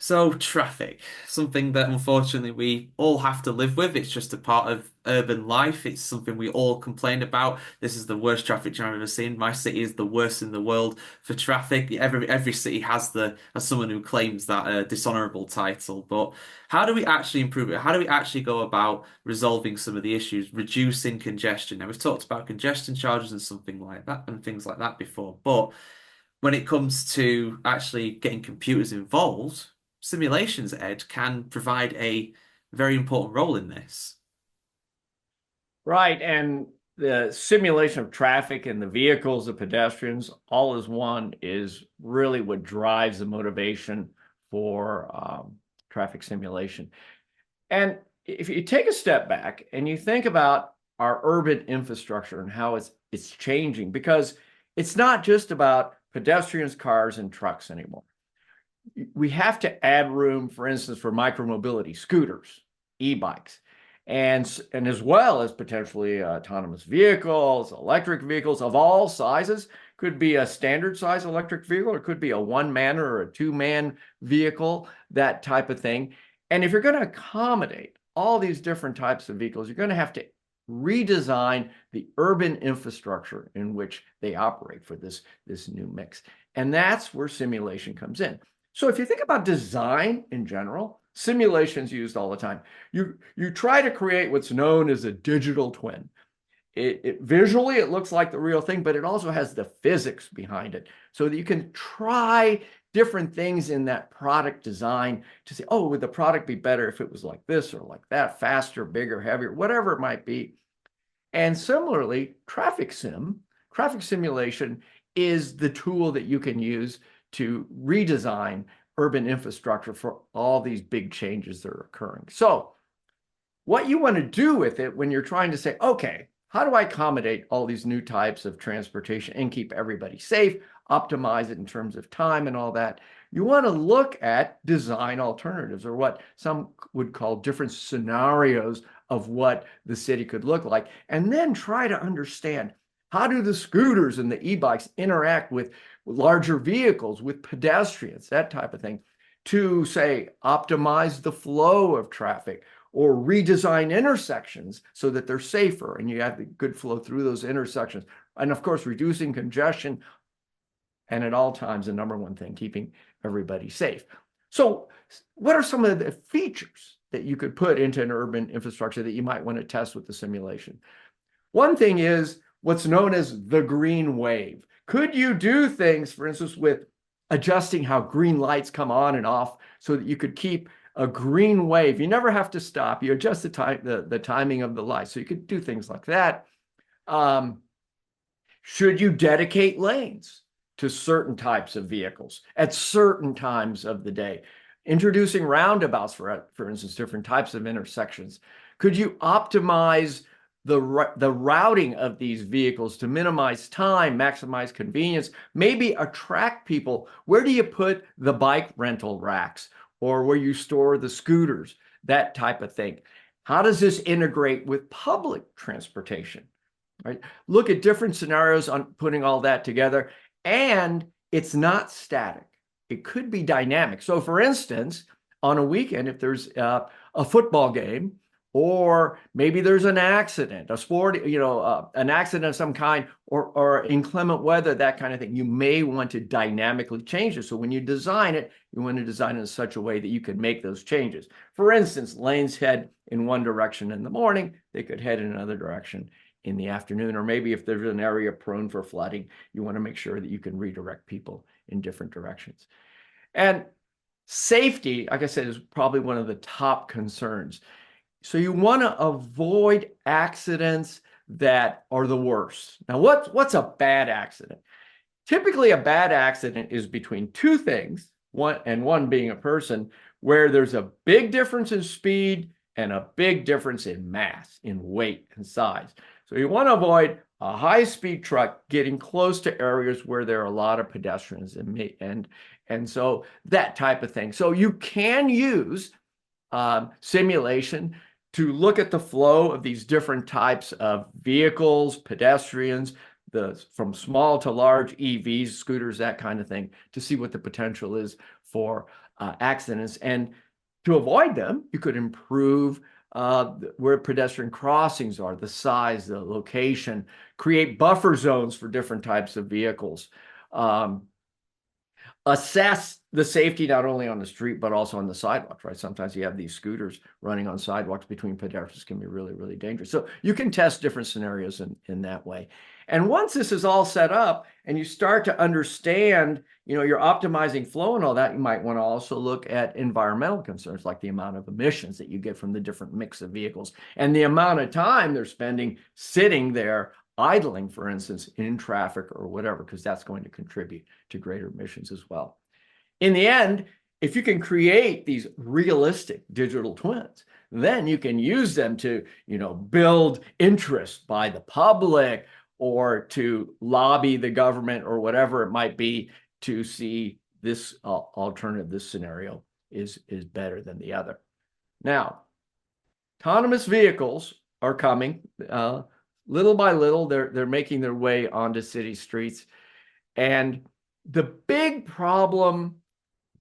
So, traffic, something that unfortunately we all have to live with. It's just a part of urban life. It's something we all complain about. This is the worst traffic jam I've ever seen. My city is the worst in the world for traffic. Every city has someone who claims that dishonorable title. But how do we actually improve it? How do we actually go about resolving some of the issues, reducing congestion? Now, we've talked about congestion charges and something like that and things like that before, but when it comes to actually getting computers involved, simulations ed can provide a very important role in this. Right. And the simulation of traffic and the vehicles, the pedestrians, all as one is really what drives the motivation for traffic simulation. And if you take a step back and you think about our urban infrastructure and how it's changing, because it's not just about pedestrians, cars, and trucks anymore. We have to add room, for instance, for micromobility, scooters, e-bikes, and as well as potentially autonomous vehicles, electric vehicles of all sizes. Could be a standard size electric vehicle, or it could be a one-man or a two-man vehicle, that type of thing. And if you're going to accommodate all these different types of vehicles, you're going to have to redesign the urban infrastructure in which they operate for this new mix. And that's where simulation comes in. So if you think about design in general, simulation's used all the time. You try to create what's known as a digital twin. Visually, it looks like the real thing, but it also has the physics behind it so that you can try different things in that product design to say, oh, would the product be better if it was like this or like that, faster, bigger, heavier, whatever it might be. And similarly, traffic simulation is the tool that you can use to redesign urban infrastructure for all these big changes that are occurring. So what you want to do with it when you're trying to say, okay, how do I accommodate all these new types of transportation and keep everybody safe, optimize it in terms of time and all that? You want to look at design alternatives, or what some would call different scenarios of what the city could look like, and then try to understand, how do the scooters and the e-bikes interact with larger vehicles, with pedestrians, that type of thing, to say optimize the flow of traffic or redesign intersections so that they're safer and you have the good flow through those intersections. And of course, reducing congestion, and at all times, the number one thing, keeping everybody safe. So what are some of the features that you could put into an urban infrastructure that you might want to test with the simulation? One thing is what's known as the green wave. Could you do things, for instance, with adjusting how green lights come on and off so that you could keep a green wave? You never have to stop. You adjust the timing of the light. So you could do things like that. Should you dedicate lanes to certain types of vehicles at certain times of the day? Introducing roundabouts, for instance, different types of intersections. Could you optimize the routing of these vehicles to minimize time, maximize convenience, maybe attract people? Where do you put the bike rental racks, or where you store the scooters, that type of thing? How does this integrate with public transportation? Right? Look at different scenarios on putting all that together, and it's not static. It could be dynamic. So for instance, on a weekend, if there's a football game, or maybe there's an accident, a sport, an accident of some kind, or inclement weather, that kind of thing, you may want to dynamically change it. So when you design it, you want to design it in such a way that you can make those changes. For instance, lanes head in one direction in the morning, they could head in another direction in the afternoon. Or maybe if there's an area prone for flooding, you want to make sure that you can redirect people in different directions. And safety, like I said, is probably one of the top concerns. So you want to avoid accidents that are the worst. Now, what's a bad accident? Typically, a bad accident is between two things, one being a person, where there's a big difference in speed and a big difference in mass, in weight and size. So you want to avoid a high-speed truck getting close to areas where there are a lot of pedestrians and so that type of thing. So you can use simulation to look at the flow of these different types of vehicles, pedestrians, from small to large EVs, scooters, that kind of thing, to see what the potential is for accidents. And to avoid them, you could improve where pedestrian crossings are, the size, the location, create buffer zones for different types of vehicles. Um, Assess the safety not only on the street but also on the sidewalks, right? Sometimes you have these scooters running on sidewalks between pedestrians can be really, really dangerous. So you can test different scenarios in that way. And once this is all set up and you start to understand, you're optimizing flow and all that, you might want to also look at environmental concerns like the amount of emissions that you get from the different mix of vehicles and the amount of time they're spending sitting there idling, for instance, in traffic or whatever, because that's going to contribute to greater emissions as well. In the end, if you can create these realistic digital twins, then you can use them to, build interest by the public or to lobby the government or whatever it might be to see this alternative, this scenario is better than the other. Now, autonomous vehicles are coming. Little by little, they're making their way onto city streets. And the big problem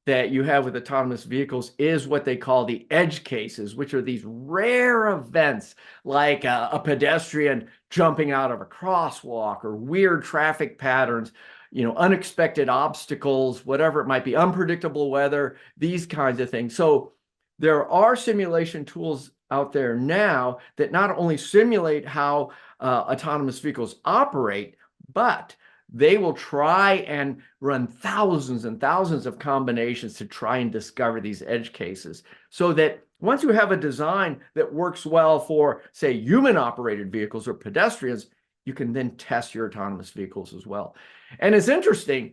that you have with autonomous vehicles is what they call the edge cases, which are these rare events like a pedestrian jumping out of a crosswalk or weird traffic patterns, unexpected obstacles, whatever it might be, unpredictable weather, these kinds of things. So there are simulation tools out there now that not only simulate how autonomous vehicles operate, but they will try and run thousands and thousands of combinations to try and discover these edge cases so that once you have a design that works well for, say, human-operated vehicles or pedestrians, you can then test your autonomous vehicles as well. And it's interesting,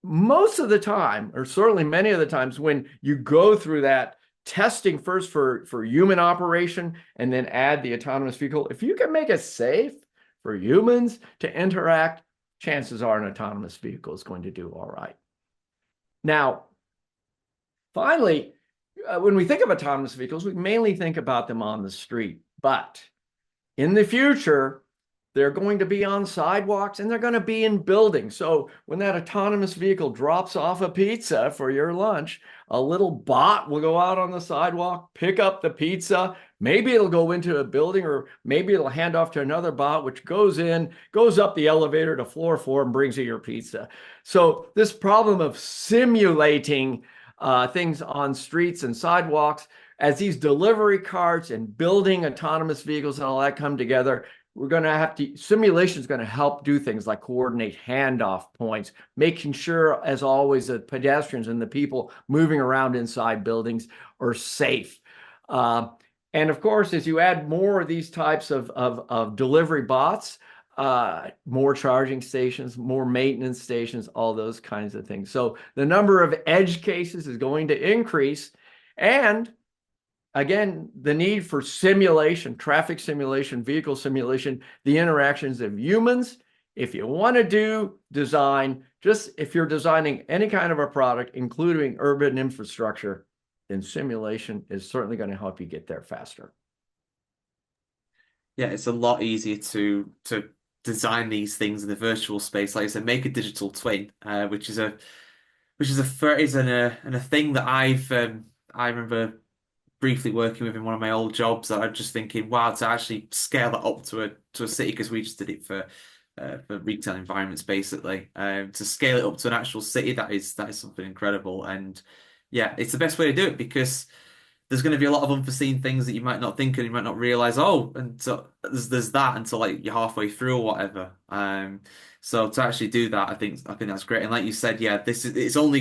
most of the time, or certainly many of the times when you go through that testing first for human operation and then add the autonomous vehicle, if you can make it safe for humans to interact, chances are an autonomous vehicle is going to do all right. Now, finally, when we think of autonomous vehicles, we mainly think about them on the street. But in the future, they're going to be on sidewalks and they're going to be in buildings. So when that autonomous vehicle drops off a pizza for your lunch, a little bot will go out on the sidewalk, pick up the pizza. Maybe it'll go into a building or maybe it'll hand off to another bot, which goes in, goes up the elevator to floor 4 and brings you your pizza. So this problem of simulating things on streets and sidewalks as these delivery carts and building autonomous vehicles and all that come together, we're going to have to, simulation is going to help do things like coordinate handoff points, making sure, as always, that pedestrians and the people moving around inside buildings are safe. And of course, as you add more of these types of delivery bots, more charging stations, more maintenance stations, all those kinds of things. So the number of edge cases is going to increase. And again, the need for simulation, traffic simulation, vehicle simulation, the interactions of humans. If you want to do design, just if you're designing any kind of a product, including urban infrastructure, then simulation is certainly going to help you get there faster. Yeah, it's a lot easier to design these things in the virtual space. Like I said, make a digital twin, which is a phrase and a thing that I remember briefly working with in one of my old jobs that I'm just thinking, wow, to actually scale that up to a city because we just did it for retail environments basically. To scale it up to an actual city, that is something incredible. And yeah, it's the best way to do it because there's going to be a lot of unforeseen things that you might not think and you might not realize. Oh, and so there's that until like you're halfway through or whatever. So to actually do that, I think that's great. And like you said, yeah, it's only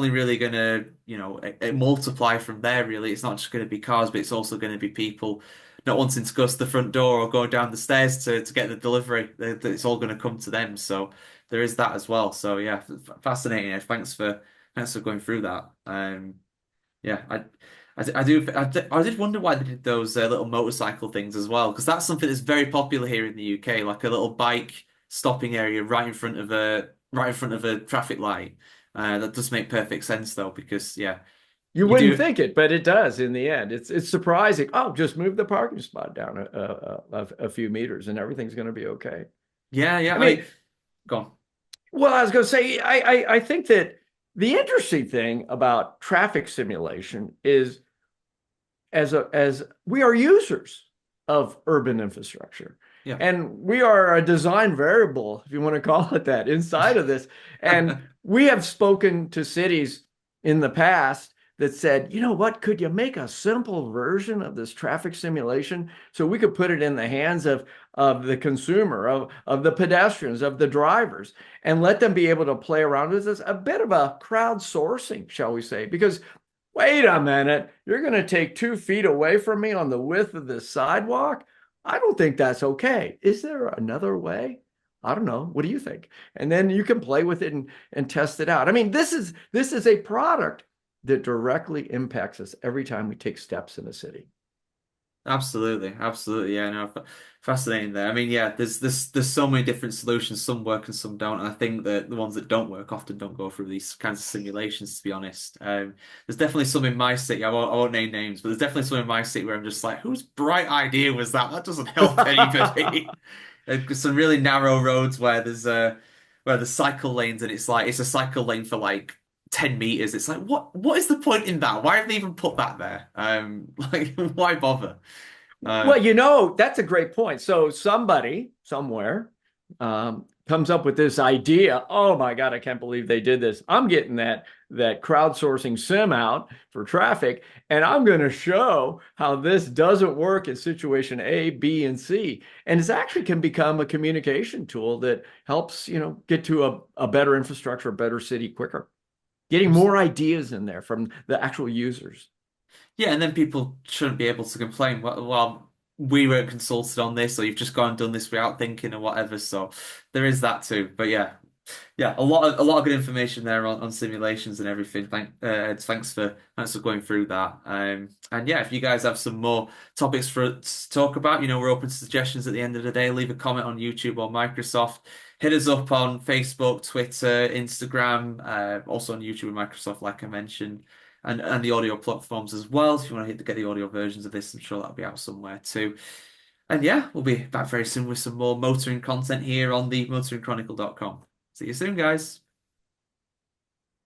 really gonna it multiply from there. Really, it's not just going to be cars, but it's also going to be people not wanting to go to the front door or go down the stairs to get the delivery. It's all going to come to them. So there is that as well. So yeah, fascinating. Thanks for going through that. Yeah, I did wonder why they did those little motorcycle things as well, because that's something that's very popular here in the UK, like a little bike stopping area right in front of a traffic light. That does make perfect sense though, because yeah, You you wouldn't do. think it, but it does in the end. It's surprising. Oh, just move the parking spot down a few meters and everything's going to be okay. Yeah, I yeah. I mean, mean, go on. well, I was going to say, I think that The interesting thing about traffic simulation is as we are users of urban infrastructure. Yeah. And we are a design variable, if you want to call it that, inside of this. And we have spoken to cities in the past that said, you know what, could you make a simple version of this traffic simulation so we could put it in the hands of the consumer, of the pedestrians, of the drivers, and let them be able to play around with this? A bit of a crowdsourcing, shall we say, because wait a minute, you're going to take 2 feet away from me on the width of this sidewalk? I don't think that's okay. Is there another way? I don't know. What do you think? And then you can play with it and test it out. I mean, this is a product that directly impacts us every time we take steps in a city. Absolutely, absolutely. Yeah, no, fascinating there. I mean, yeah, there's so many different solutions. Some work and some don't. And I think that the ones that don't work often don't go through these kinds of simulations, to be honest. There's definitely some in my city. I won't name names, but there's definitely some in my city where I'm just like, whose bright idea was that? That doesn't help anybody. There's some really narrow roads where the cycle lanes, and it's like it's a cycle lane for like 10 meters. It's like, what is the point in that? Why have they even put that there? Like, why bother? Uh, Well, that's a great point. So somebody somewhere comes up with this idea. Oh my God, I can't believe they did this. I'm getting that crowdsourcing sim out for traffic, and I'm going to show how this doesn't work in situation A, B, and C. And it actually can become a communication tool that helps, get to a better infrastructure, a better city quicker. Getting more ideas in there from the actual users. yeah, and then people shouldn't be able to complain. Well, we weren't consulted on this, or you've just gone and done this without thinking or whatever. So there is that too. But yeah, yeah, a lot of good information there on simulations and everything. Thanks for going through that. And yeah, if you guys have some more topics for us to talk about, we're open to suggestions at the end of the day. Leave a comment on YouTube or Microsoft. Hit us up on Facebook, Twitter, Instagram, also on YouTube and Microsoft, like I mentioned, and the audio platforms as well. If you want to get the audio versions of this, I'm sure that'll be out somewhere too. And yeah, we'll be back very soon with some more motoring content here on the motoringchronicle.com. See you soon, guys.